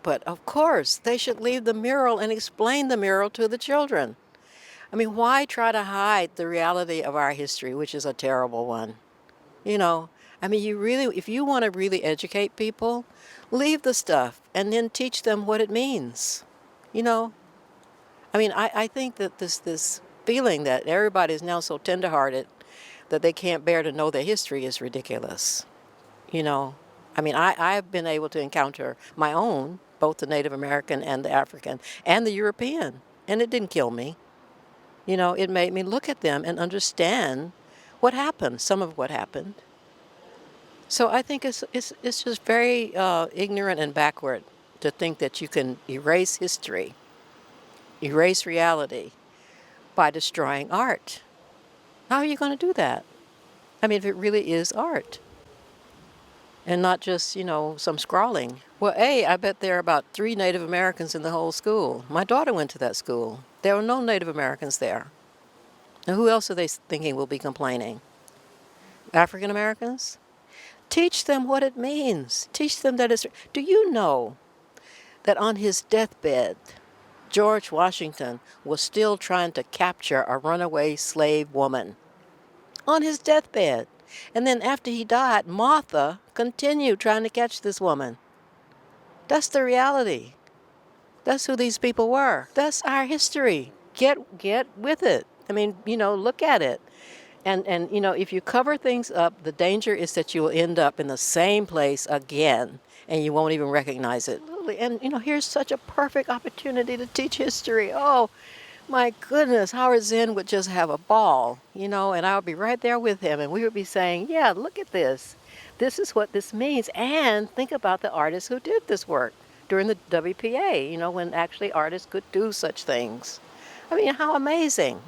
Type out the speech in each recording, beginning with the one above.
But of course, they should leave the mural and explain the mural to the children. I mean, why try to hide the reality of our history, which is a terrible one? You know, I mean, if you want to really educate people, leave the stuff and then teach them what it means. You know, I mean, I think that this feeling that everybody is now so tenderhearted that they can't bear to know their history is ridiculous. You know, I mean, I've been able to encounter my own, both the Native American and the African and the European, and it didn't kill me. You know, it made me look at them and understand what happened, some of what happened. So I think it's just very ignorant and backward to think that you can erase history, erase reality by destroying art. How are you going to do that? I mean, if it really is art and not just, some scrawling. Well, I bet there are about 3 Native Americans in the whole school. My daughter went to that school. There were no Native Americans there. And who else are they thinking will be complaining? African Americans? Teach them what it means. Teach them that it's... Do you know that on his deathbed, George Washington was still trying to capture a runaway slave woman? On his deathbed. And then after he died, Martha continued trying to catch this woman. That's the reality. That's who these people were. That's our history. Get with it. I mean, look at it. And if you cover things up, the danger is that you will end up in the same place again, and you won't even recognize it. And, here's such a perfect opportunity to teach history. Oh, my goodness, Howard Zinn would just have a ball, and I would be right there with him, and we would be saying, yeah, look at this. This is what this means. And think about the artists who did this work during the WPA, when actually artists could do such things. I mean, how amazing.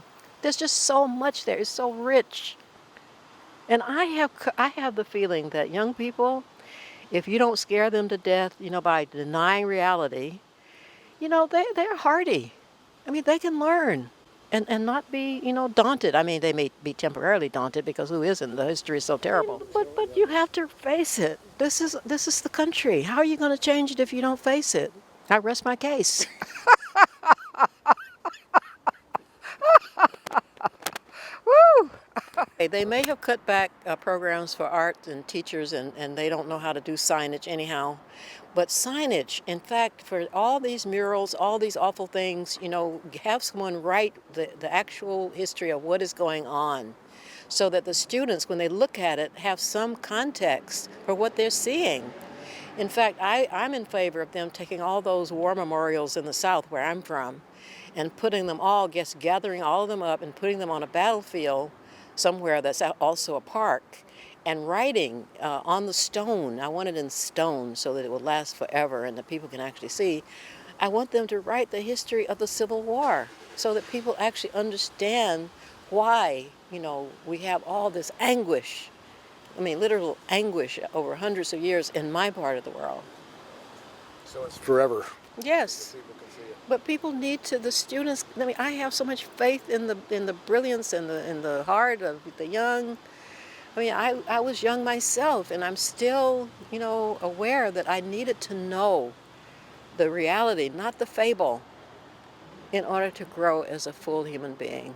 There's just so much there. It's so rich. And I have the feeling that young people, if you don't scare them to death, by denying reality, they're hardy. I mean, they can learn and not be, daunted. I mean, they may be temporarily daunted because who isn't? The history is so terrible. But you have to face it. This is the country. How are you going to change it if you don't face it? I rest my case. Woo! They may have cut back programs for art and teachers, and they don't know how to do signage anyhow. But signage, in fact, for all these murals, all these awful things, have someone write the actual history of what is going on so that the students, when they look at it, have some context for what they're seeing. In fact, I'm in favor of them taking all those war memorials in the South, where I'm from, and putting them all, gathering all of them up and putting them on a battlefield somewhere that's also a park, and writing on the stone. I want it in stone so that it will last forever and that people can actually see. I want them to write the history of the Civil War so that people actually understand why, we have all this anguish. I mean, literal anguish over hundreds of years in my part of the world. So it's forever. Yes. But people need to, the students, I mean, I have so much faith in the brilliance and in the heart of the young. I mean, I was young myself, and I'm still, aware that I needed to know the reality, not the fable, in order to grow as a full human being,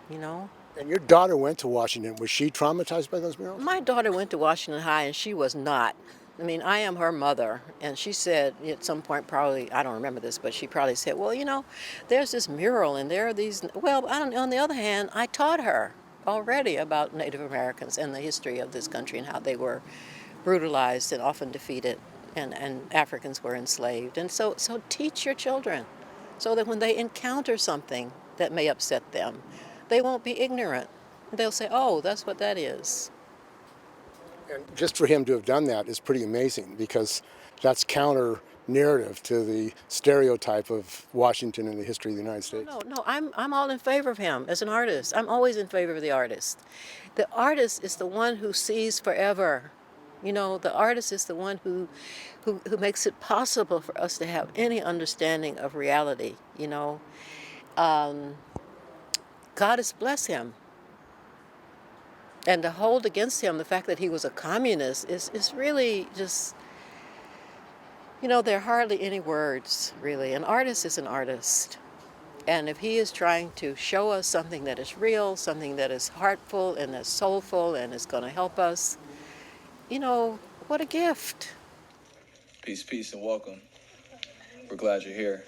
And your daughter went to Washington. Was she traumatized by those murals? My daughter went to Washington High, and she was not. I mean, I am her mother, and she said at some point, probably, I don't remember this, but she probably said, well, there's this mural, and there are these, well, on the other hand, I taught her already about Native Americans and the history of this country and how they were brutalized and often defeated, and Africans were enslaved. And so teach your children so that when they encounter something that may upset them, they won't be ignorant. They'll say, oh, that's what that is. And just for him to have done that is pretty amazing, because that's counter narrative to the stereotype of Washington in the history of the United States. No, I'm all in favor of him as an artist. I'm always in favor of the artist. The artist is the one who sees forever. The artist is the one who makes it possible for us to have any understanding of reality. God has blessed him. And to hold against him the fact that he was a communist is really just, You know, there are hardly any words, really. An artist is an artist. And if he is trying to show us something that is real, something that is heartful and that's soulful and is going to help us, you know, what a gift. Peace, peace, and welcome. We're glad you're here.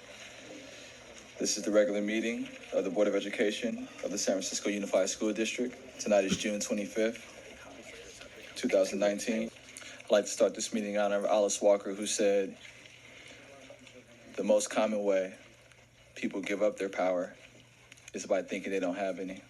This is the regular meeting of the Board of Education of the San Francisco Unified School District. Tonight is June 25th, 2019. I'd like to start this meeting in honor of Alice Walker, who said, "The most common way people give up their power is by thinking they don't have any."